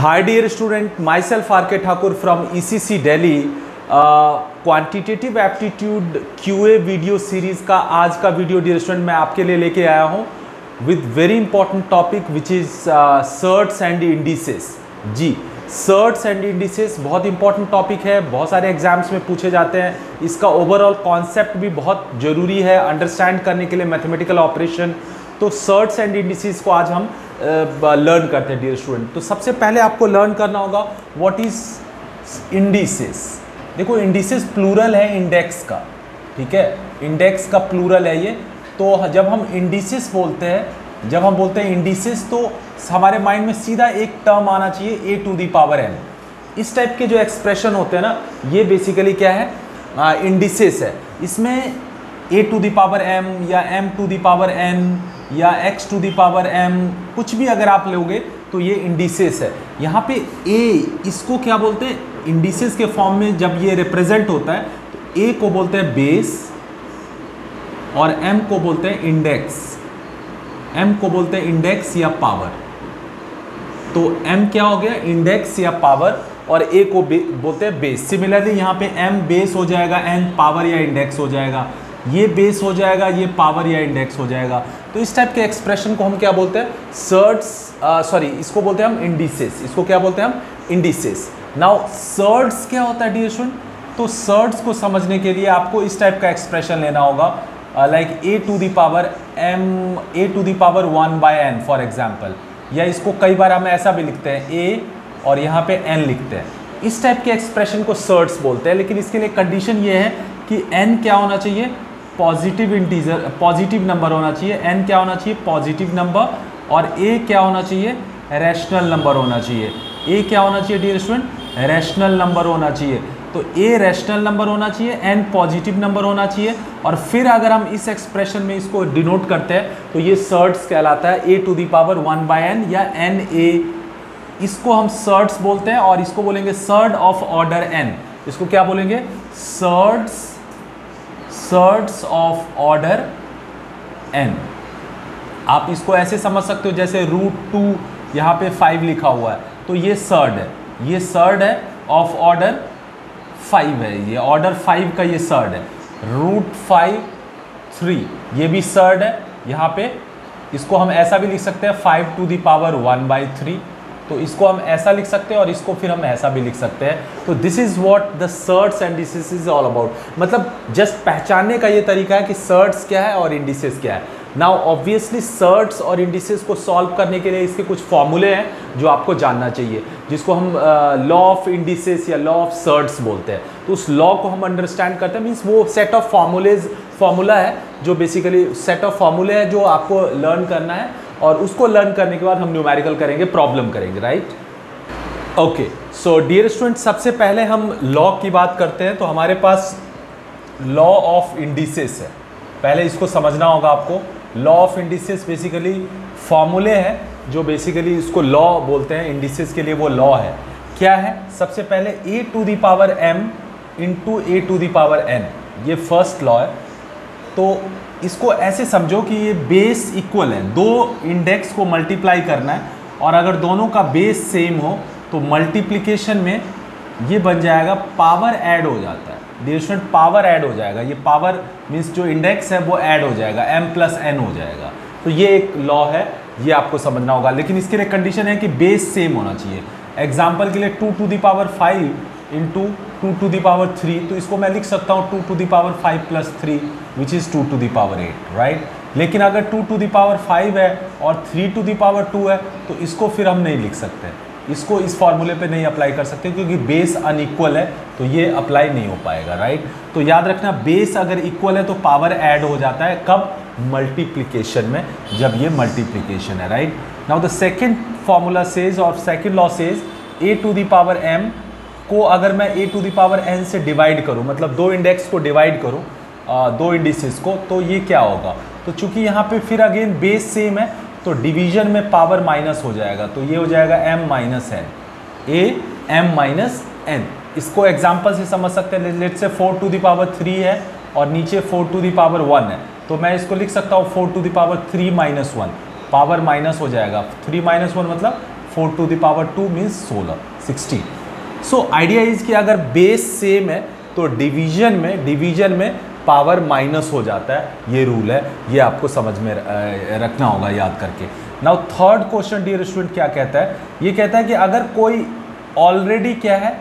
Hi dear student, myself R.K. Thakur from ECC Delhi. Quantitative aptitude QA video series का आज का video dear student मैं आपके लिए लेके आया हूँ with very important topic which is surds and indices. जी, सर्ट्स एंड इंडिसेस बहुत इंपॉर्टेंट टॉपिक है, बहुत सारे एग्जाम्स में पूछे जाते हैं। इसका ओवरऑल कॉन्सेप्ट भी बहुत ज़रूरी है अंडरस्टैंड करने के लिए मैथमेटिकल ऑपरेशन। तो सर्ट्स एंड इंडिसेस को आज हम लर्न करते हैं डियर स्टूडेंट। तो सबसे पहले आपको लर्न करना होगा व्हाट इज इंडिसेस। देखो इंडिसेस प्लूरल है इंडेक्स का, ठीक है, इंडेक्स का प्लूरल है ये। तो जब हम इंडिसेस बोलते हैं, जब हम बोलते हैं इंडिसेस, तो हमारे माइंड में सीधा एक टर्म आना चाहिए a to the power n। इस टाइप के जो एक्सप्रेशन होते हैं ना, ये बेसिकली क्या है, इंडिसेस है। इसमें a to the power m या m to the power n या x to the power m कुछ भी अगर आप लोगे तो ये इंडिसेस है। यहाँ पे a, इसको क्या बोलते हैं, इंडिसेस के फॉर्म में जब ये रिप्रेजेंट होता है तो a को बोलते हैं बेस और m को बोलते हैं इंडेक्स। m को बोलते हैं इंडेक्स या पावर। तो m क्या हो गया, इंडेक्स या पावर, और a को बोलते हैं बेस। सिमिलरली यहाँ पे m बेस हो जाएगा, n पावर या इंडेक्स हो जाएगा, ये बेस हो जाएगा, ये पावर या इंडेक्स हो जाएगा। तो इस टाइप के एक्सप्रेशन को हम क्या बोलते हैं, इसको बोलते हैं हम इंडिसेस। इसको क्या बोलते हैं हम, इंडिसेस। नाउ सर्ट्स क्या होता है डियर स्टूडेंट, तो सर्ट्स को समझने के लिए आपको इस टाइप का एक्सप्रेशन लेना होगा, like a to the power m, a to the power 1 by n for example. या इसको कई बार हम ऐसा भी लिखते हैं a और यहाँ पे n लिखते हैं। इस टाइप के एक्सप्रेशन को सर्ट्स बोलते हैं। लेकिन इसके लिए कंडीशन ये है कि n क्या होना चाहिए, पॉजिटिव इंटीजर, पॉजिटिव नंबर होना चाहिए। n क्या होना चाहिए, पॉजिटिव नंबर, और a क्या होना चाहिए, रैशनल नंबर होना चाहिए। a क्या होना चाहिए डियर स्टूडेंट, रैशनल नंबर होना चाहिए। तो a रैशनल नंबर होना चाहिए, n पॉजिटिव नंबर होना चाहिए, और फिर अगर हम इस एक्सप्रेशन में इसको डिनोट करते हैं तो ये सर्ट्स कहलाता है, a to the power 1 by n या na। इसको हम सर्ट्स बोलते हैं, और इसको बोलेंगे सर्ड ऑफ ऑर्डर n। इसको क्या बोलेंगे, सर्ट्स ऑफ ऑर्डर n। आप इसको ऐसे समझ सकते हो जैसे √2 यहाँ पे 5 लिखा हुआ है, तो ये सर्ड है, ये सर्ड है ऑफ ऑर्डर 5 है, ये ऑर्डर 5 का ये सर्ड है। √5 3 ये भी सर्ड है यहाँ पे। इसको हम ऐसा भी लिख सकते हैं 5 टू दी पावर 1 बाई 3। तो इसको हम ऐसा लिख सकते हैं और इसको फिर हम ऐसा भी लिख सकते हैं। तो this is what the shirts and indices is all about. मतलब जस्ट पहचानने का ये तरीका है कि सर्ट्स क्या है और इंडिसेस क्या है। नाउ ऑब्वियसली सर्ट्स और इंडिसेस को सॉल्व करने के लिए इसके कुछ फॉर्मूले हैं जो आपको जानना चाहिए, जिसको हम लॉ ऑफ इंडिसेस या लॉ ऑफ सर्ट्स बोलते हैं। तो उस लॉ को हम अंडरस्टैंड करते हैं, मीन्स वो सेट ऑफ फॉर्मूला है जो बेसिकली सेट ऑफ फॉर्मूले है जो आपको लर्न करना है, और उसको लर्न करने के बाद हम न्यूमेरिकल करेंगे, प्रॉब्लम करेंगे, right. Okay, so dear student सबसे पहले हम लॉ की बात करते हैं। तो हमारे पास लॉ ऑफ इंडिसेस है, पहले इसको समझना होगा आपको। लॉ ऑफ इंडिसेस बेसिकली फॉर्मूले हैं जो बेसिकली इसको लॉ बोलते हैं, इंडिसेस के लिए वो लॉ है। क्या है, सबसे पहले a to the power m into a to the power n, ये फर्स्ट लॉ है। तो इसको ऐसे समझो कि ये बेस इक्वल है, दो इंडेक्स को मल्टीप्लाई करना है, और अगर दोनों का बेस सेम हो तो मल्टीप्लिकेशन में ये बन जाएगा, पावर ऐड हो जाता है डियर स्टूडेंट, पावर ऐड हो जाएगा। ये पावर मीन्स जो इंडेक्स है वो ऐड हो जाएगा, m प्लस n हो जाएगा। तो ये एक लॉ है, ये आपको समझना होगा। लेकिन इसके लिए कंडीशन है कि बेस सेम होना चाहिए। एग्जाम्पल के लिए 2 to the power 5 into 2 to the power 3, तो इसको मैं लिख सकता हूँ 2 to the power 5 plus 3 which is 2 to the power 8, right. लेकिन अगर 2 टू दी पावर 5 है और 3 टू दी पावर 2 है तो इसको फिर हम नहीं लिख सकते, इसको इस फॉर्मूले पे नहीं अप्लाई कर सकते क्योंकि बेस अनइक्वल है, तो ये अप्लाई नहीं हो पाएगा, राइट। तो याद रखना, बेस अगर इक्वल है तो पावर ऐड हो जाता है, कब, मल्टीप्लिकेशन में, जब ये मल्टीप्लिकेशन है, right. Now the second formula says or second law says a to the power m को अगर मैं a to the power n से डिवाइड करूँ, मतलब दो इंडेक्स को डिवाइड करूँ, दो इंडिसेस को, तो ये क्या होगा। तो चूंकि यहाँ पे फिर अगेन बेस सेम है तो डिवीजन में पावर माइनस हो जाएगा, तो ये हो जाएगा m minus n, a m minus n। इसको एग्जाम्पल से समझ सकते हैं, let's say 4 to the power 3 है और नीचे 4 टू दी पावर 1 है, तो मैं इसको लिख सकता हूँ 4 to the power 3 minus 1, power minus हो जाएगा, 3 माइनस 1 मतलब 4 to the power 2 means 16। So idea is कि अगर बेस सेम है तो डिवीजन में पावर माइनस हो जाता है, ये रूल है, ये आपको समझ में रखना होगा याद करके। Now third question dear student क्या कहता है, ये कहता है कि अगर कोई ऑलरेडी क्या है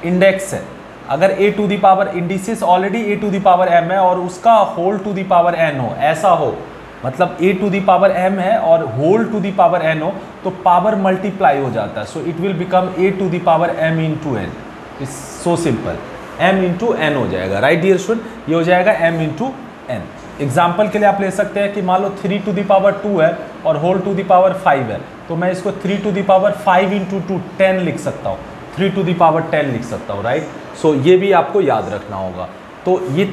इंडेक्स है, अगर a to the power indices already a to the power m है और उसका whole to the power n हो, ऐसा हो, मतलब a to the power m है और whole to the power n हो, तो पावर मल्टीप्लाई हो जाता है। So it will become a to the power m into n। It's so simple, m into n हो जाएगा, राइट डियर स्टूडेंट, ये हो जाएगा m इंटू n। एग्जाम्पल के लिए आप ले सकते हैं कि मान लो 3 टू दी पावर 2 है और होल टू दी पावर 5 है, तो मैं इसको 3 टू दी पावर 5 इंटू 2 10 लिख सकता हूँ, 3 टू दी पावर 10 लिख सकता हूँ, राइट। सो ये भी आपको याद रखना होगा। तो ये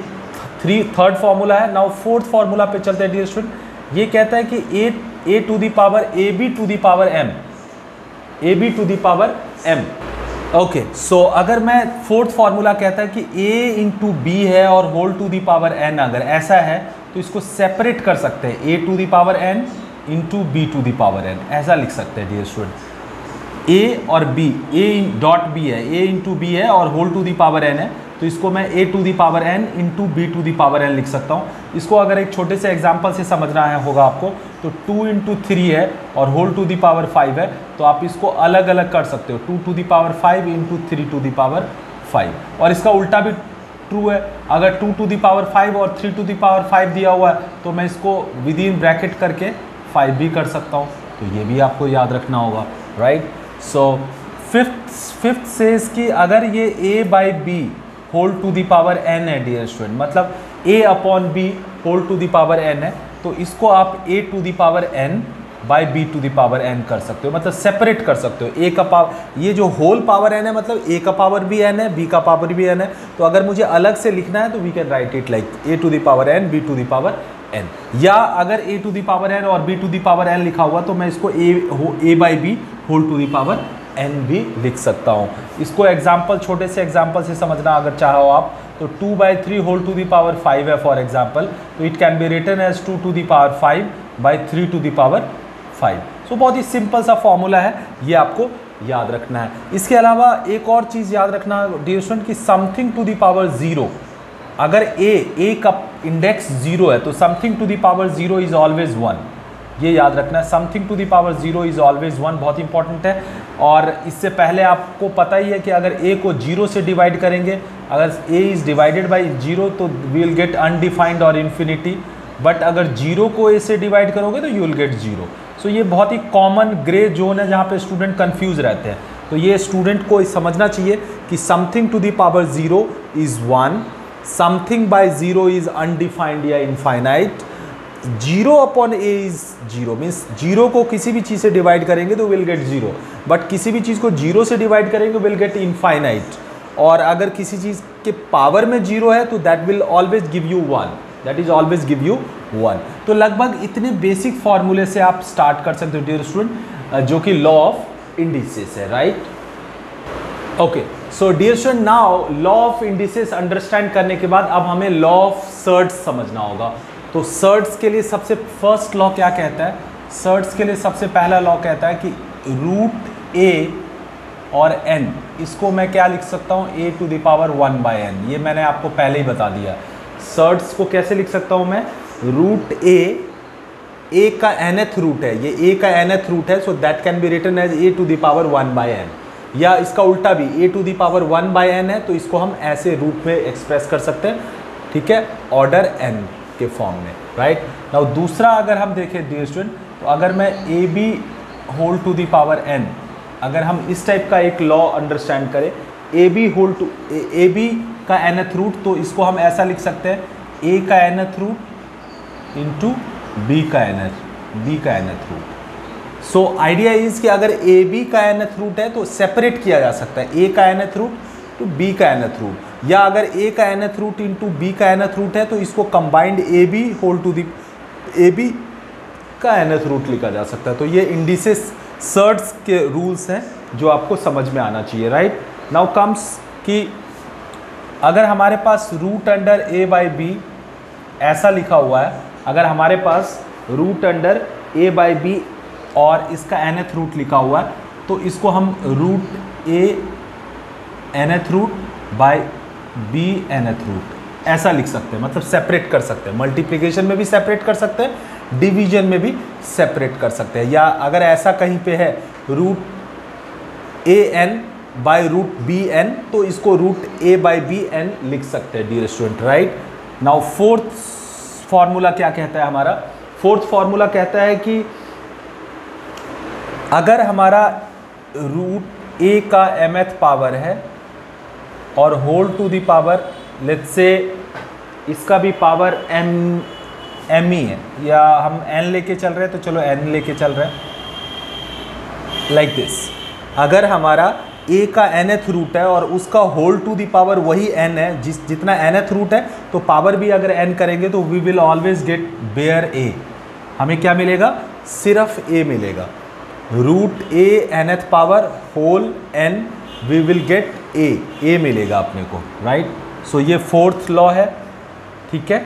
थर्ड फॉर्मूला है। नाउ फोर्थ फॉर्मूला पे चलते हैं डियर स्टूडेंट। ये कहता है कि a to the power ab to the power m, ab to the power m। Okay, so अगर मैं फोर्थ फॉर्मूला कहता है कि a इंटू बी है और whole to the power n, अगर ऐसा है तो इसको सेपरेट कर सकते हैं, a to the power n into B to the power n, ऐसा लिख सकते हैं डियर स्टूडेंट। a और b, a डॉट b है, a इंटू बी है और whole to the power n है, तो इसको मैं a to the power n into B to the power n लिख सकता हूँ। इसको अगर एक छोटे से एग्जांपल से समझना है होगा आपको, तो 2 इंटू 3 है और होल टू दी पावर 5 है, तो आप इसको अलग अलग कर सकते हो, 2 to the power 5 into 3 to the power 5। और इसका उल्टा भी ट्रू है, अगर 2 टू दी पावर 5 और 3 टू दी पावर 5 दिया हुआ है तो मैं इसको विद इन ब्रैकेट करके 5 भी कर सकता हूँ, तो ये भी आपको याद रखना होगा, राइट। सो फिफ्थ सेज कि अगर ये a by B whole to the power n है डियर स्टूडेंट, मतलब a upon B whole to the power n है, तो इसको आप a to the power n by B to the power n कर सकते हो, मतलब सेपरेट कर सकते हो। a का पावर, ये जो होल पावर n है मतलब a का पावर भी n है, b का पावर भी n है, तो अगर मुझे अलग से लिखना है तो we can write it like a to the power n b to the power n। या अगर a to the power n और b to the power n लिखा हुआ तो मैं इसको a by B whole to the power n भी लिख सकता हूँ। इसको एग्जाम्पल, छोटे से एग्जाम्पल से समझना अगर चाहो आप, तो 2 by 3 whole to the power 5 है फॉर एग्जाम्पल, तो it can be written as 2 to the power 5 by 3 to the power 5। So बहुत ही सिंपल सा फॉर्मूला है, ये आपको याद रखना है। इसके अलावा एक और चीज़ याद रखना डियर स्टूडेंट कि समथिंग टू दी पावर 0, अगर a का इंडेक्स 0 है तो something to the power 0 is always 1, ये याद रखना है, something to the power 0 is always 1, बहुत इंपॉर्टेंट है। और इससे पहले आपको पता ही है कि अगर a को 0 से डिवाइड करेंगे, अगर a इज डिवाइडेड बाई 0 तो वी विल गेट अनडिफाइंड और इन्फिनिटी, बट अगर 0 को a से डिवाइड करोगे तो यू विल गेट 0। सो ये बहुत ही कॉमन ग्रे जोन है जहाँ पे स्टूडेंट कंफ्यूज रहते हैं, तो ये स्टूडेंट को समझना चाहिए कि something to the power 0 is 1, something by 0 is undefined या infinite, 0 upon a is 0 means 0 को किसी भी चीज़ से डिवाइड करेंगे तो विल गेट 0, बट किसी भी चीज़ को 0 से डिवाइड करेंगे विल गेट इनफाइनाइट, और अगर किसी चीज़ के पावर में 0 है तो that will always give you 1, that is always give you 1। तो लगभग इतने बेसिक फॉर्मूले से आप स्टार्ट कर सकते हो डियर स्टूडेंट, जो कि लॉ ऑफ इंडिसेस है, right. Okay, so dear student now law of indices understand करने के बाद अब हमें लॉ ऑफ सर्ट्स समझना होगा। तो सर्ट्स के लिए सबसे फर्स्ट लॉ क्या कहता है, सर्ट्स के लिए सबसे पहला लॉ कहता है कि रूट a और n, इसको मैं क्या लिख सकता हूँ, a to the power 1 by n, ये मैंने आपको पहले ही बता दिया। सर्ट्स को कैसे लिख सकता हूँ मैं, रूट a का nth रूट है, ये a का nth रूट है, so that can be written as a to the power 1 by n, या इसका उल्टा भी a to the power 1 by n है तो इसको हम ऐसे रूप में एक्सप्रेस कर सकते हैं, ठीक है, ऑर्डर n के फॉर्म में, राइट। नाउ दूसरा अगर हम देखें डियर स्टूडेंट, तो अगर मैं A B whole to the power n, अगर हम इस टाइप का एक लॉ अंडरस्टैंड करें, A B whole to A B का nth रूट, तो इसको हम ऐसा लिख सकते हैं a का nth रूट इंटू b का nth root. So idea is कि अगर ए बी का nth रूट है तो सेपरेट किया जा सकता है, a का nth रूट तो b का nth रूट, या अगर a का nth रूट इंटू b का nth रूट है तो इसको combined A B whole to the A B का nth रूट लिखा जा सकता है। तो ये इंडिसेस सर्ट्स के रूल्स हैं जो आपको समझ में आना चाहिए, राइट। नाउ कम्स कि अगर हमारे पास root under a by B ऐसा लिखा हुआ है, अगर हमारे पास root under a by B और इसका nth रूट लिखा हुआ है, तो इसको हम root a nth root by b nth root ऐसा लिख सकते हैं, मतलब सेपरेट कर सकते हैं। मल्टीप्लिकेशन में भी सेपरेट कर सकते हैं, डिवीजन में भी सेपरेट कर सकते हैं। या अगर ऐसा कहीं पे है root a n by root B N, तो इसको root a by B N लिख सकते हैं dear student, right. Now fourth formula क्या कहता है हमारा? फोर्थ फॉर्मूला कहता है कि अगर हमारा रूट a का mth पावर है और whole to the power let's say इसका भी पावर m ही है, या हम n लेके चल रहे हैं, तो चलो n लेके चल रहे हैं लाइक दिस। अगर हमारा a का nth रूट है और उसका होल टू दी पावर वही n है, जितना nth रूट है, तो पावर भी अगर n करेंगे तो we will always get bare a। हमें क्या मिलेगा? सिर्फ a मिलेगा। Root a nth power whole n, we will get a मिलेगा अपने को, राइट। सो ये फोर्थ लॉ है, ठीक है।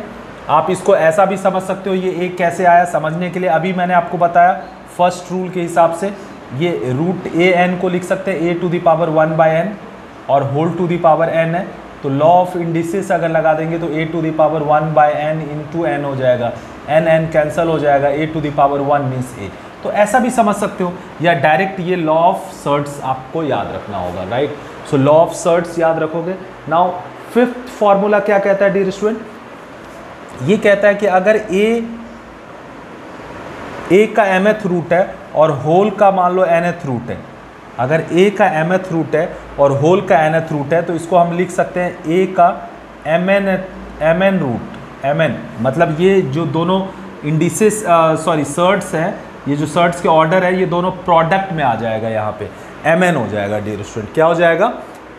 आप इसको ऐसा भी समझ सकते हो, ये a कैसे आया समझने के लिए अभी मैंने आपको बताया फर्स्ट रूल के हिसाब से। ये रूट a n को लिख सकते हैं a to the power 1 by n और whole to the power n है, तो लॉ ऑफ इंडिसेस अगर लगा देंगे तो a to the power 1 by n into n हो जाएगा, n कैंसिल हो जाएगा, a to the power 1 means a। तो ऐसा भी समझ सकते हो, या डायरेक्ट ये लॉ ऑफ सर्ट्स आपको याद रखना होगा, right. So law of surds याद रखोगे। नाउ फिफ्थ फॉर्मूला क्या कहता है डियर स्टूडेंट? ये कहता है कि अगर a का mth रूट है और होल का मान लो nth रूट है, अगर a का mth रूट है और होल का nth रूट है, तो इसको हम लिख सकते हैं a का mn रूट, mn मतलब ये जो दोनों इंडिसेस सर्ट्स हैं, ये जो सर्ट्स के ऑर्डर है, ये दोनों प्रोडक्ट में आ जाएगा, यहाँ पे mn हो जाएगा डियर स्टूडेंट। क्या हो जाएगा?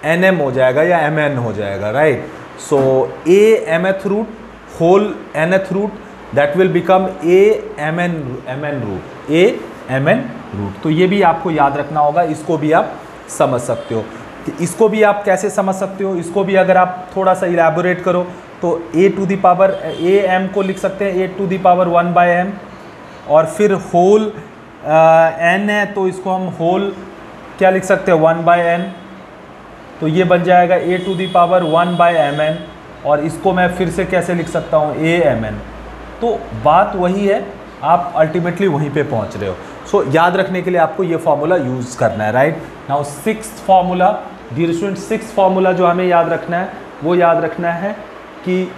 nm हो जाएगा या mn हो जाएगा, right. So a mth root whole nth root, that will become a mn root. तो ये भी आपको याद रखना होगा, इसको भी आप समझ सकते हो। इसको भी आप कैसे समझ सकते हो? इसको भी अगर आप थोड़ा सा इलेबोरेट करो तो a to the power am को लिख सकते हैं a to the power 1 by m, और फिर होल n है तो इसको हम होल क्या लिख सकते हैं 1 बाय n, तो ये बन जाएगा a to the power 1 by mn, और इसको मैं फिर से कैसे लिख सकता हूँ a mn। तो बात वही है, आप अल्टीमेटली वहीं पे पहुंच रहे हो। सो याद रखने के लिए आपको ये फॉर्मूला यूज़ करना है, right. Now sixth formula dear student, sixth formula जो हमें याद रखना है वो याद रखना है कि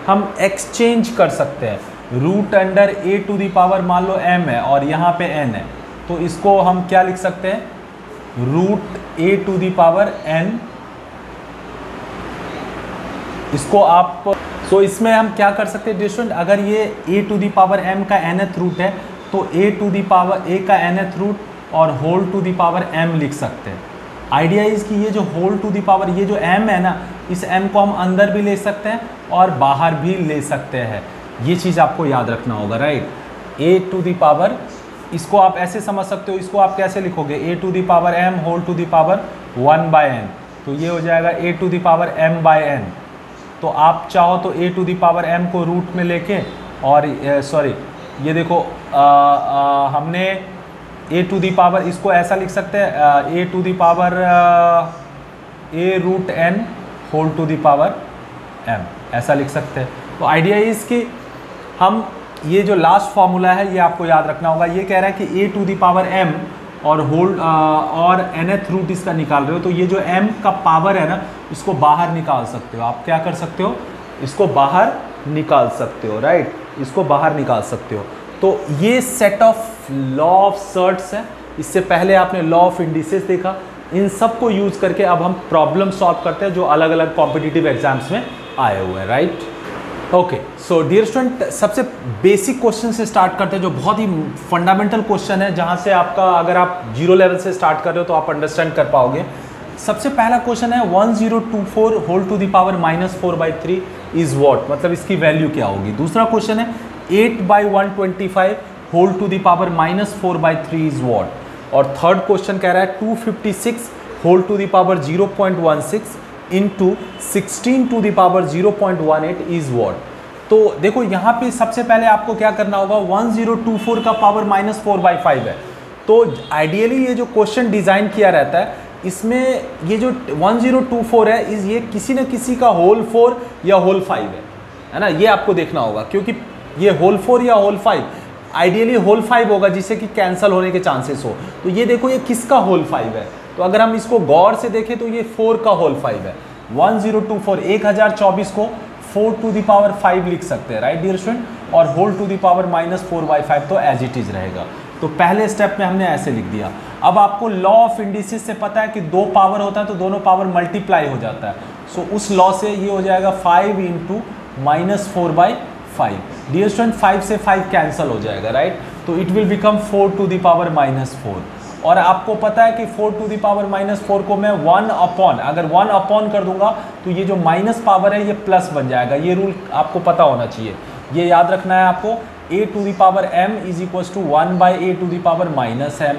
हम एक्सचेंज कर सकते हैं। Root under a to the power मान लो m है और यहाँ पे n है, तो इसको हम क्या लिख सकते हैं? Root a to the power n। इसको आप इसमें हम क्या कर सकते हैं डियर स्टूडेंट? अगर ये a to the power m का nth रूट है, तो a to the power a का nth रूट और whole to the power m लिख सकते हैं। आइडिया इज कि ये जो होल टू दी पावर, ये जो m है ना, इस m को हम अंदर भी ले सकते हैं और बाहर भी ले सकते हैं। ये चीज़ आपको याद रखना होगा, right. a to the power, इसको आप ऐसे समझ सकते हो, इसको आप कैसे लिखोगे? a to the power m whole to the power 1 by n, तो ये हो जाएगा a to the power m by n। तो आप चाहो तो a to the power m को रूट में लेके, और ये देखो हमने a टू दी पावर, इसको ऐसा लिख सकते हैं a to the power a root n whole to the power m, ऐसा लिख सकते हैं। तो आइडिया इज कि हम ये जो लास्ट फॉर्मूला है ये आपको याद रखना होगा। ये कह रहा है कि a to the power m और होल और nth रूट इसका निकाल रहे हो, तो ये जो m का पावर है ना, इसको बाहर निकाल सकते हो। आप क्या कर सकते हो? इसको बाहर निकाल सकते हो, राइट। इसको बाहर निकाल सकते हो। तो ये set of law of surds है। इससे पहले आपने लॉ ऑफ इंडिसेस देखा। इन सब को यूज करके अब हम प्रॉब्लम सॉल्व करते हैं जो अलग अलग कॉम्पिटिटिव एग्जाम्स में आए हुए हैं, right. Okay, so dear student, सबसे बेसिक क्वेश्चन से स्टार्ट करते हैं जो बहुत ही फंडामेंटल क्वेश्चन है, जहां से आपका, अगर आप जीरो लेवल से स्टार्ट कर रहे हो तो आप अंडरस्टैंड कर पाओगे। सबसे पहला क्वेश्चन है 1024 whole to the power -4/3 is what, मतलब इसकी वैल्यू क्या होगी। दूसरा क्वेश्चन है 8/125 whole to the power -4/3 is what. और थर्ड क्वेश्चन कह रहा है 256 whole to the power 0.16 into 16 to the power 0.18 is what. तो देखो यहाँ पे सबसे पहले आपको क्या करना होगा, 1024 का पावर -4/5 है, तो आइडियली ये जो क्वेश्चन डिज़ाइन किया रहता है इसमें ये जो 1024 है ये किसी न किसी का होल 4 या होल 5 है ना, ये आपको देखना होगा, क्योंकि ये होल 4 या होल 5 आइडियली होल 5 होगा जिससे कि कैंसिल होने के चांसेस हो। तो ये देखो ये किसका होल 5 है, तो अगर हम इसको गौर से देखें तो ये 4 का होल 5 है। 1024 1024 को 4 टू द पावर 5 लिख सकते हैं, राइट डियर स्टूडेंट, और होल टू द पावर -4/5 तो एज इट इज रहेगा। तो पहले स्टेप में हमने ऐसे लिख दिया। अब आपको लॉ ऑफ इंडिसेस से पता है कि 2 पावर होता है तो दोनों पावर मल्टीप्लाई हो जाता है। सो उस लॉ से ये हो जाएगा 5 × -4/5। डियर स्टूडेंट 5 से 5 कैंसिल हो जाएगा, राइट, तो it will become 4 to the power -4। और आपको पता है कि 4 टू द पावर -4 को मैं 1 अपॉन, अगर 1 अपॉन कर दूंगा तो ये जो माइनस पावर है ये प्लस बन जाएगा। ये रूल आपको पता होना चाहिए, ये याद रखना है आपको। a to the power m is equal to 1/a to the power -m,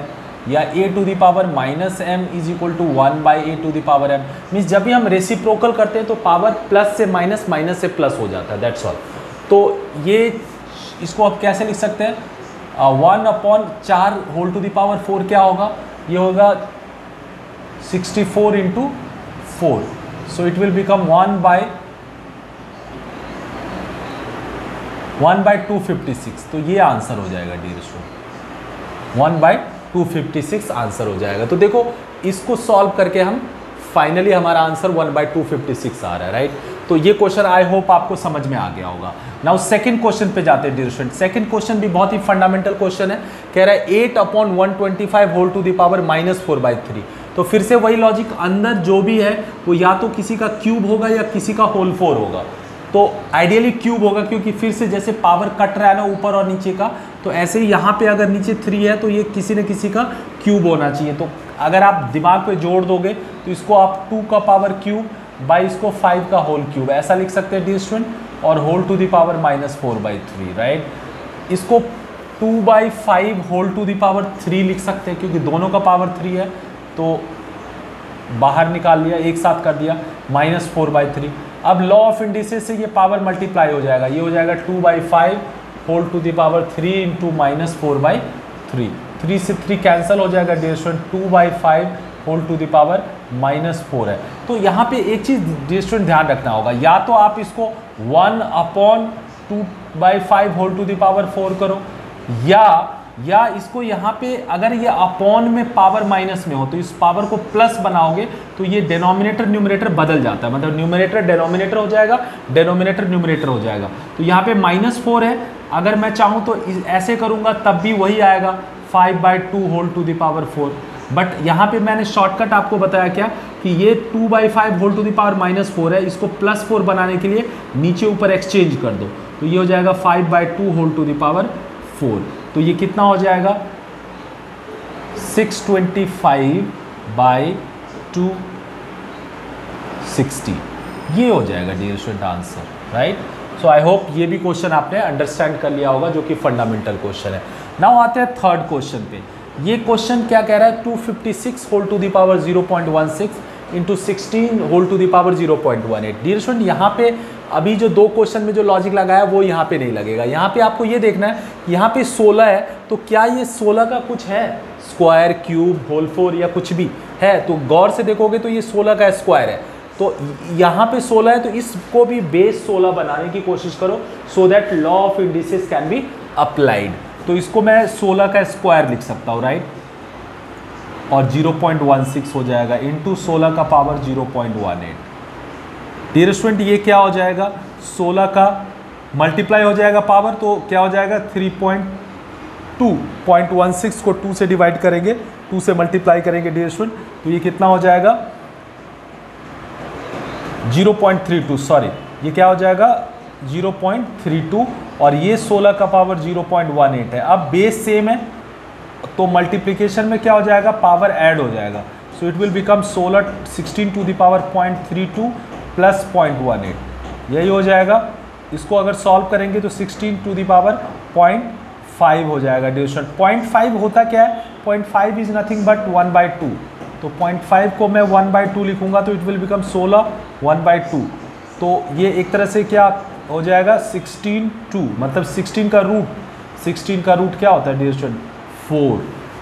या a to the power -m is equal to 1/a to the power m। Means जब भी हम रेसिप्रोकल करते हैं तो पावर प्लस से माइनस, माइनस से plus हो जाता है, दैट्स ऑल। तो ये इसको आप कैसे लिख सकते हैं, 1/4 होल टू द पावर 4 क्या होगा, ये होगा 64 × 4, सो इट विल बिकम 1/256। तो ये आंसर हो जाएगा डियर स्टूडेंट, 1/256 आंसर हो जाएगा। तो देखो इसको सॉल्व करके हम फाइनली हमारा आंसर 1/256 आ रहा है, राइट। तो ये क्वेश्चन आई होप आपको समझ में आ गया होगा। नाउ सेकंड क्वेश्चन पे जाते हैं डियर स्टूडेंट। सेकंड क्वेश्चन भी बहुत ही फंडामेंटल क्वेश्चन है, कह रहा है 8/125 होल टू द पावर -4/3। तो फिर से वही लॉजिक, अंदर जो भी है वो या तो किसी का क्यूब होगा या किसी का होल 4 होगा। तो आइडियली क्यूब होगा, क्योंकि फिर से जैसे पावर कट रहा है ना ऊपर और नीचे का, तो ऐसे ही यहाँ पे अगर नीचे 3 है तो ये किसी न किसी का क्यूब होना चाहिए। तो अगर आप दिमाग पे जोड़ दोगे तो इसको आप 2 का पावर क्यूब बाई इसको 5 का होल क्यूब ऐसा लिख सकते हैं डियर स्टूडेंट, और whole to the power -4/3, right. इसको 2/5 होल टू द पावर 3 लिख सकते हैं, क्योंकि दोनों का पावर 3 है, तो बाहर निकाल लिया, एक साथ कर दिया, -4/3। अब लॉ ऑफ इंडिसेस से ये पावर मल्टीप्लाई हो जाएगा, ये हो जाएगा 2/5 होल टू द पावर 3 × -4/3। 3 से 3 कैंसिल हो जाएगा dear student, 2/5 whole to the power -4 है। तो यहाँ पे एक चीज़ डियर स्टूडेंट ध्यान रखना होगा, या तो आप इसको 1/2/5 होल टू द पावर 4 करो, या इसको यहाँ पे अगर ये अपॉन में पावर माइनस में हो तो इस पावर को प्लस बनाओगे तो ये डिनोमिनेटर न्यूमरेटर बदल जाता है, मतलब न्यूमरेटर डिनोमिनेटर हो जाएगा, डिनोमिनेटर न्यूमरेटर हो जाएगा। तो यहाँ पे -4 है, अगर मैं चाहूँ तो ऐसे करूँगा तब भी वही आएगा, 5/2 whole to the power 4। But यहाँ पे मैंने शॉर्टकट आपको बताया क्या, कि ये 2/5 होल टू द पावर -4 है, इसको +4 बनाने के लिए नीचे ऊपर एक्सचेंज कर दो, तो ये हो जाएगा 5/2 होल टू द पावर 4। तो ये कितना हो जाएगा, 625/260, ये हो जाएगा dear student answer, right. So I hope ये भी क्वेश्चन आपने अंडरस्टैंड कर लिया होगा, जो कि फंडामेंटल क्वेश्चन है। नाउ आते हैं थर्ड क्वेश्चन पे। ये क्वेश्चन क्या कह रहा है, 256 whole to the power 0.16 × 16 whole to the power 0.18। Dear student यहाँ पे अभी जो 2 क्वेश्चन में जो लॉजिक लगाया वो यहाँ पे नहीं लगेगा। यहाँ पे आपको ये देखना है, यहाँ पे 16 है, तो क्या ये 16 का कुछ है, स्क्वायर, क्यूब, होल 4 या कुछ भी है, तो गौर से देखोगे तो ये 16 का स्क्वायर है। तो यहाँ पे 16 है, तो इसको भी बेस 16 बनाने की कोशिश करो, so that law of indices can be applied. तो इसको मैं 16 का स्क्वायर लिख सकता हूँ, राइट, और 0.16 हो जाएगा इंटू 16 का पावर 0.18। डियर स्टूडेंट ये क्या हो जाएगा, 16 का मल्टीप्लाई हो जाएगा पावर, तो क्या हो जाएगा 3.2.16 को 2 से डिवाइड करेंगे, 2 से मल्टीप्लाई करेंगे डियर स्टूडेंट, तो ये कितना हो जाएगा 0.32, सॉरी ये क्या हो जाएगा 0.32, और ये 16 का पावर 0.18 है। अब बेस सेम है तो मल्टीप्लिकेशन में क्या हो जाएगा, पावर ऐड हो जाएगा, so it will become 16 to the power 0.32 plus 0.18, यही हो जाएगा। इसको अगर सॉल्व करेंगे तो 16 टू द पावर 0.5 हो जाएगा डियर स्टूडेंट। 0.5 होता क्या है, 0.5 इज नथिंग बट 1/2, तो 0.5 को मैं 1/2 लिखूंगा तो इट विल बिकम 16 1/2, तो ये एक तरह से क्या हो जाएगा 16 2, मतलब 16 का रूट क्या होता है डियर स्टूडेंट 4,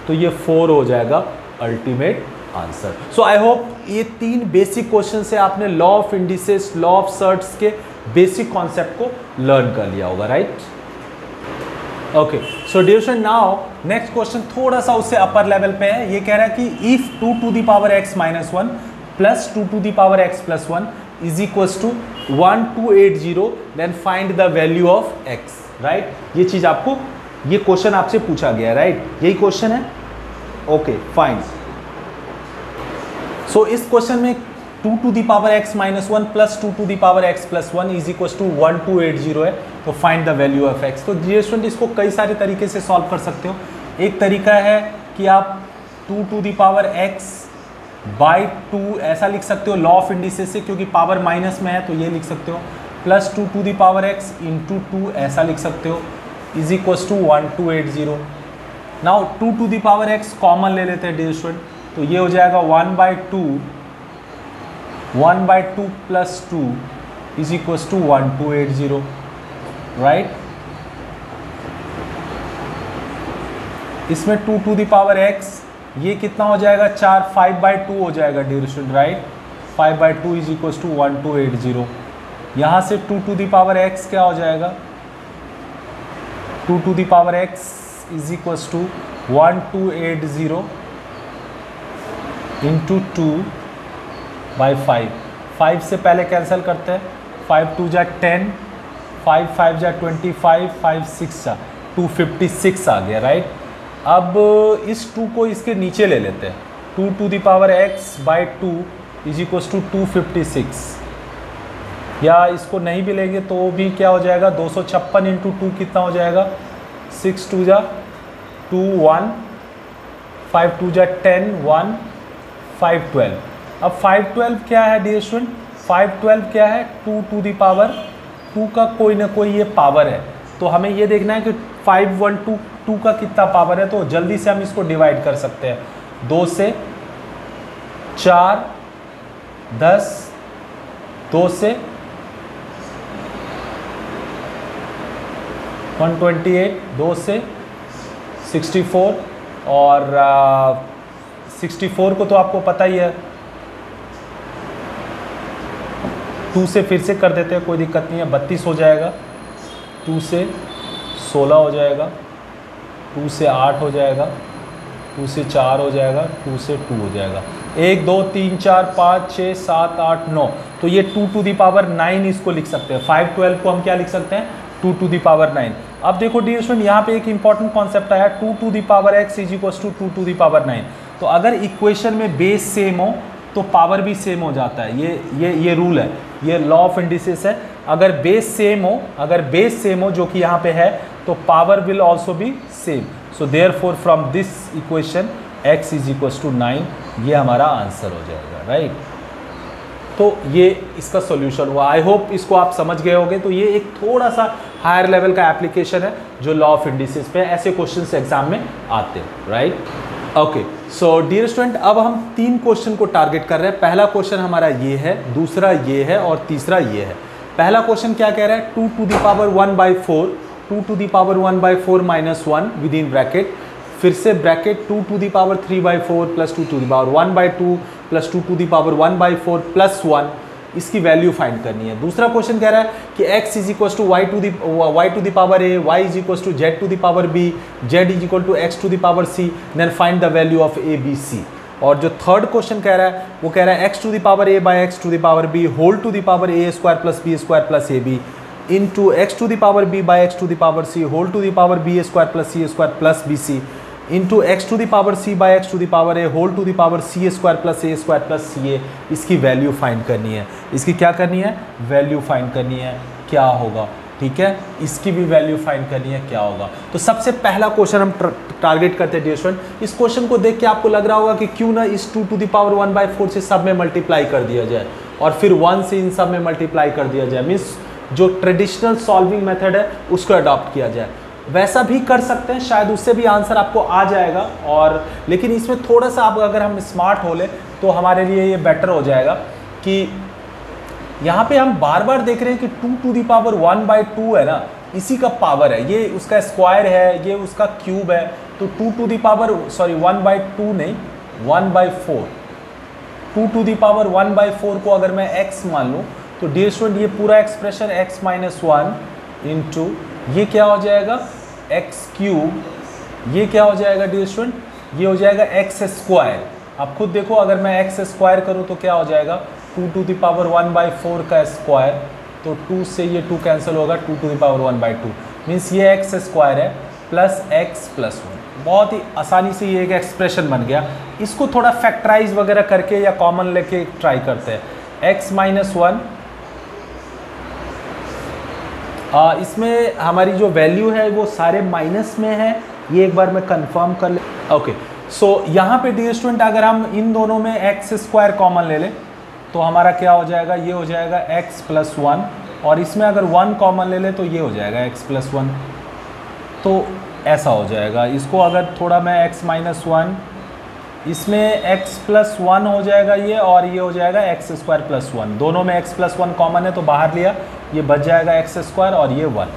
तो ये 4 हो जाएगा ultimate answer. So I hope ये 3 बेसिक क्वेश्चन से आपने law of indices, law of surds के बेसिक कॉन्सेप्ट को लर्न कर लिया होगा, right? Okay, so dear student, now next question थोड़ा सा उससे अपर लेवल पे है। ये कह रहा है कि if 2 to the power x minus 1 plus 2 to the power x plus 1 is equals to 1280, then find the value of x, right? ये चीज आपको, ये क्वेश्चन आपसे पूछा गया है, राइट? यही क्वेश्चन है। Okay fine. सो इस क्वेश्चन में 2 to the power x minus 1 plus 2 to the power x plus 1 is equals to 1280 है, तो find the value of x। तो डियर स्टूडेंट, इसको कई सारे तरीके से सॉल्व कर सकते हो। एक तरीका है कि आप 2 to the power x by 2 ऐसा लिख सकते हो लॉ ऑफ इंडिसेस से, क्योंकि पावर माइनस में है तो ये लिख सकते हो, plus 2 to the power x into 2 ऐसा लिख सकते हो, इज इक्वल्स टू 1280। नाउ 2 to the power x common ले लेते हैं डियर स्टूडेंट, तो ये हो जाएगा 1/2 plus 2 is equals to 1280, right? इसमें 2 to the power x ये कितना हो जाएगा, 5/2 हो जाएगा dear student, right? 5/2 is equals to 1280। यहाँ से 2 to the power x क्या हो जाएगा, 2 to the power x is equals to 1280 into 2/5। 5 से पहले कैंसिल करते हैं, 5 2 जा 10, 5 5 जा 25, 5 6 जा 256 आ गया, राइट? अब इस 2 को इसके नीचे ले लेते हैं, 2 to the power x by 2 is equals to 256, या इसको नहीं भी लेंगे तो भी क्या हो जाएगा, 256 इंटू 2 कितना हो जाएगा, 6 2 जा 2 1, 5 2 जा 10 1, 5 12। अब 512 क्या है डियर स्टूडेंट, 512 क्या है, 2 to the power 2 का कोई ना कोई ये पावर है, तो हमें ये देखना है कि 512 का कितना पावर है। तो जल्दी से हम इसको डिवाइड कर सकते हैं, 2 से 4 10, 2 से 128, 2 से 64, और 64 को तो आपको पता ही है, 2 से फिर से कर देते हैं, कोई दिक्कत नहीं है, 32 हो जाएगा, 2 से 16 हो जाएगा, 2 से 8 हो जाएगा, 2 से 4 हो जाएगा, 2 से 2 हो जाएगा, 1 2 3 4 5 6 7 8 9, तो ये 2 to the power 9 इसको लिख सकते हैं। 512 को हम क्या लिख सकते हैं, 2 to the power 9। अब देखो डियर स्टूडेंट, यहाँ पे एक इंपॉर्टेंट कॉन्सेप्ट आया, 2 to the power x is equals to 2 to the power 9। तो अगर इक्वेशन में बेस सेम हो तो पावर भी सेम हो जाता है, ये रूल है, ये लॉ ऑफ इंडिसेस है। अगर बेस सेम हो जो कि यहाँ पे है, तो power will also be same. So therefore from this equation x is equals to 9, ये हमारा आंसर हो जाएगा, राइट? तो ये इसका सॉल्यूशन हुआ। आई होप इसको आप समझ गए होंगे। तो ये एक थोड़ा सा हायर लेवल का एप्लीकेशन है जो लॉ ऑफ इंडिसेस पे ऐसे क्वेश्चंस एग्जाम में आते हैं, right? Okay, so dear student, अब हम 3 क्वेश्चन को टारगेट कर रहे हैं। पहला क्वेश्चन हमारा ये है, दूसरा ये है और तीसरा ये है। पहला क्वेश्चन क्या कह रहा है, 2 to the power 1/4, 2 to the power 1/4 minus 1 with in bracket, फिर से bracket 2 to the power 3/4 plus 2 to the power 1/2 plus 2 to the power 1/4 plus 1, इसकी वैल्यू फाइंड करनी है। दूसरा क्वेश्चन कह रहा है कि x is equal to y to the power a, y is equal to z to the power b, z is equal to x to the power c, then find the value of a b c। और जो third question कह रहा है वो कह रहा है x to the power a by x to the power b whole to the power a square plus b square plus ab into x to the power b by x to the power c whole to the power b square plus c square plus bc into x to the power c by x to the power a whole to the power c square plus ca। इसकी value find करनी है। इसकी क्या करनी है, value find करनी है, क्या होगा, ठीक है? इसकी भी वैल्यू फाइंड करनी है, क्या होगा। तो सबसे पहला क्वेश्चन हम टारगेट करते हैं डियर स्टूडेंट। इस क्वेश्चन को देख के आपको लग रहा होगा कि क्यों ना इस 2 to the power 1/4 से सब में मल्टीप्लाई कर दिया जाए और फिर 1 से इन सब में मल्टीप्लाई कर दिया जाए, मीन्स जो ट्रेडिशनल सॉल्विंग मेथड है उसको अडॉप्ट किया जाए। वैसा भी कर सकते हैं, शायद उससे भी आंसर आपको आ जाएगा। और लेकिन इसमें थोड़ा सा आप अगर हम स्मार्ट हो ले तो हमारे लिए ये बेटर हो जाएगा कि यहाँ पे हम बार बार देख रहे हैं कि 2 to the power 1/2 है ना, इसी का पावर है, ये उसका स्क्वायर है, ये उसका क्यूब है, तो 2 टू दी पावर 1/2 नहीं 1/4, 2 टू दी पावर 1/4 को अगर मैं x मान लूँ तो डियर स्टूडेंट ये पूरा एक्सप्रेशन x - 1 इंटू ये क्या हो जाएगा x³, ये क्या हो जाएगा डियर स्टूडेंट, ये हो जाएगा x²। आप खुद देखो अगर मैं x² करूँ तो क्या हो जाएगा 2 टू दी पावर 1/4 का स्क्वायर, तो 2 से ये 2 कैंसिल होगा, 2 टू दी पावर 1/2 मीन्स ये x² है प्लस x + 1। बहुत ही आसानी से ये एक एक्सप्रेशन बन गया। इसको थोड़ा फैक्टराइज वगैरह करके या कॉमन लेके ट्राई करते हैं। x - 1 इसमें हमारी जो वैल्यू है वो सारे माइनस में है, ये एक बार मैं कंफर्म कर ले। ओके सो यहाँ पे डियर स्टूडेंट अगर हम इन दोनों में x² कॉमन ले लें तो हमारा क्या हो जाएगा, ये हो जाएगा x + 1 और इसमें अगर 1 कॉमन ले लें तो ये हो जाएगा x + 1, तो ऐसा हो जाएगा। इसको अगर थोड़ा मैं x - 1 इसमें x + 1 हो जाएगा ये, और ये हो जाएगा x² + 1, दोनों में x + 1 कॉमन है तो बाहर लिया, ये बच जाएगा x² और ये 1।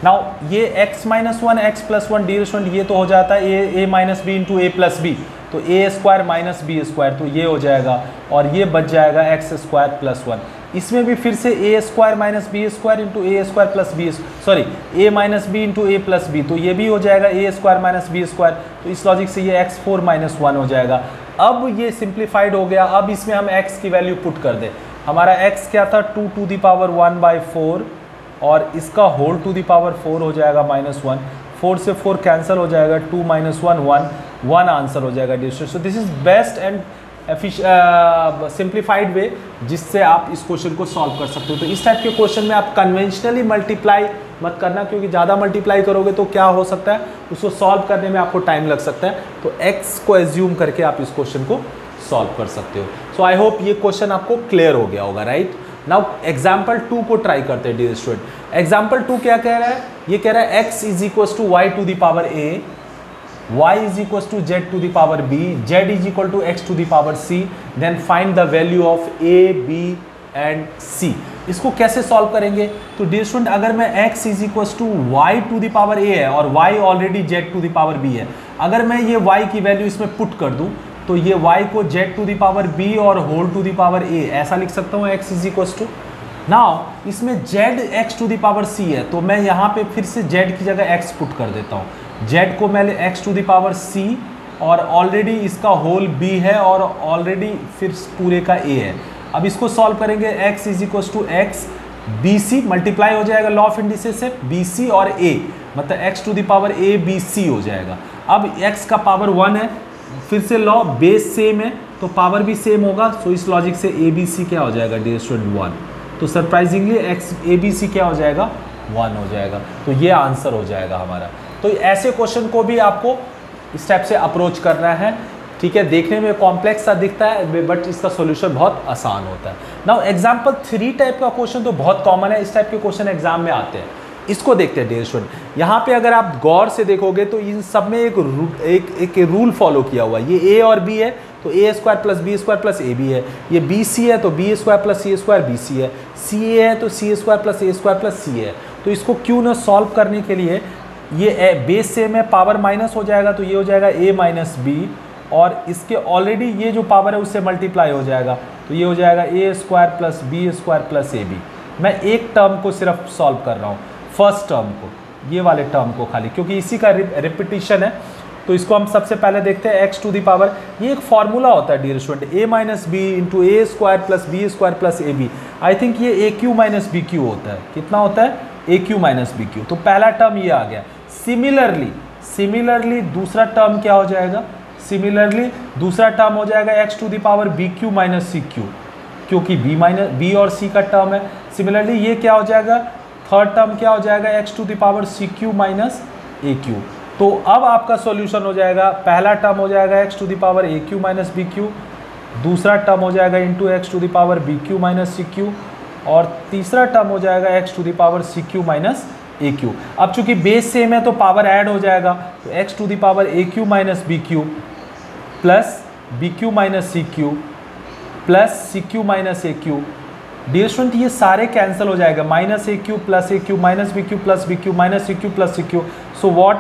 नाउ ये x - 1 x + 1 डियर स्टूडेंट ये तो हो जाता है a - b into a + b, तो a² - b², तो ये हो जाएगा और ये बच जाएगा x² + 1। इसमें भी फिर से a² - b² into a² + b, a - b into a + b, तो ये भी हो जाएगा a² - b², तो इस लॉजिक से ये x4 - 1 हो जाएगा। अब ये सिंप्लीफाइड हो गया। अब इसमें हम x की वैल्यू पुट कर दें। हमारा x क्या था 2 टू दी पावर 1/4 और इसका होल टू दी पावर 4 हो जाएगा -1, 4 से 4 कैंसिल हो जाएगा, 2 - 1 1 आंसर हो जाएगा distance. So this is best and simplified वे जिससे आप इस क्वेश्चन को सॉल्व कर सकते हो। तो इस टाइप के क्वेश्चन में आप कन्वेंशनली मल्टीप्लाई मत करना, क्योंकि ज़्यादा मल्टीप्लाई करोगे तो क्या हो सकता है उसको सॉल्व करने में आपको टाइम लग सकता है। तो x को एज्यूम करके आप इस क्वेश्चन को सॉल्व कर सकते हो। सो आई होप ये क्वेश्चन आपको क्लियर हो गया होगा, राइट। नाउ एग्जाम्पल 2 को ट्राई करते हैं डियर स्टूडेंट। एग्जाम्पल 2 क्या कह रहा है, ये कह रहा है x = y to the power a, y = z to the power b, z = x to the power c, then find the value of a, b and c। इसको कैसे सॉल्व करेंगे, तो डियर स्टूडेंट अगर मैं x = y to the power a है और y already z to the power b है, अगर मैं ये y की वैल्यू इसमें पुट कर दूं तो ये y को z to the power b और whole to the power a ऐसा लिख सकता हूँ। x = नाउ इसमें z x to the power c है, तो मैं यहाँ पे फिर से z की जगह x पुट कर देता हूँ। z को मैं x to the power c और ऑलरेडी इसका होल b है और ऑलरेडी फिर पूरे का a है। अब इसको सॉल्व करेंगे। x = x bc मल्टीप्लाई हो जाएगा लॉ ऑफ इंडिसेस से, bc और a मतलब x to the power a bc हो जाएगा। अब x का पावर 1 है, फिर से लॉ बेस सेम है तो पावर भी सेम होगा, सो इस लॉजिक से ABC क्या हो जाएगा डियर स्टूडेंट 1। तो सरप्राइजिंगली ABC क्या हो जाएगा 1 हो जाएगा, तो ये आंसर हो जाएगा हमारा। तो ऐसे क्वेश्चन को भी आपको इस टाइप से अप्रोच करना है, ठीक है। देखने में कॉम्प्लेक्स सा दिखता है बट इसका सॉल्यूशन बहुत आसान होता है। नाउ एग्जाम्पल 3 टाइप का क्वेश्चन तो बहुत कॉमन है, इस टाइप के क्वेश्चन एग्जाम में आते हैं। इसको देखते हैं डियर स्टूडेंट। यहाँ पे अगर आप गौर से देखोगे तो इन सब में एक रूल फॉलो किया हुआ है। ये a और b है तो a² + b² + ab है, ये bc है तो b² + c² bc है, ca है तो c² + a² + c है। तो इसको क्यों ना सॉल्व करने के लिए ये बेस सेम है, पावर माइनस हो जाएगा तो ये हो जाएगा a - b और इसके ऑलरेडी ये जो पावर है उससे मल्टीप्लाई हो जाएगा तो ये हो जाएगा a² + b² + ab। मैं एक टर्म को सिर्फ सॉल्व कर रहा हूँ, फर्स्ट टर्म को, ये वाले टर्म को खाली, क्योंकि इसी का रिपीटिशन है। तो इसको हम सबसे पहले देखते हैं x टू द पावर, ये एक फॉर्मूला होता है dear student, a - b into a² + b² + ab। I think ये aq - bq होता है। कितना होता है aq - bq। तो पहला टर्म ये आ गया। सिमिलरली दूसरा टर्म क्या हो जाएगा, सिमिलरली दूसरा टर्म हो जाएगा x to the power bq - cq, क्योंकि b और c का टर्म है। सिमिलरली ये क्या हो जाएगा, थर्ड टर्म क्या हो जाएगा x to the power cq - aq। तो अब आपका सॉल्यूशन हो जाएगा, पहला टर्म हो जाएगा x to the power aq - bq, दूसरा टर्म हो जाएगा into x to the power bq - cq और तीसरा टर्म हो जाएगा x to the power cq - aq। अब चूंकि बेस सेम है तो पावर ऐड हो जाएगा, तो x to the power aq - bq plus bq - cq plus cq - aq। Dear student ये सारे कैंसिल हो जाएगा, -aq + aq -bq + bq -cq + cq। So what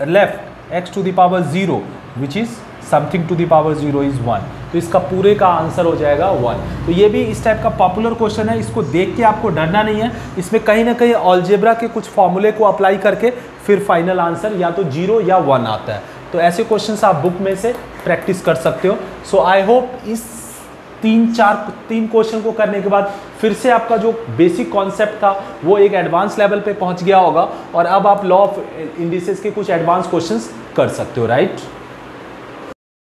left, x to the power 0 which is something to the power 0 is 1, तो इसका पूरे का answer हो जाएगा 1। तो ये भी इस टाइप का पॉपुलर क्वेश्चन है, इसको देख के आपको डरना नहीं है, इसमें कहीं ना कहीं अलजेब्रा के कुछ फॉर्मूले को अप्लाई करके फिर फाइनल आंसर या तो 0 या 1 आता है। तो ऐसे क्वेश्चंस आप बुक में से प्रैक्टिस कर सकते हो। सो आई होप इस 3 क्वेश्चन को करने के बाद फिर से आपका जो बेसिक कॉन्सेप्ट था वो एक एडवांस लेवल पे पहुंच गया होगा और अब आप लॉ ऑफ इंडिसेस के कुछ एडवांस क्वेश्चंस कर सकते हो, राइट।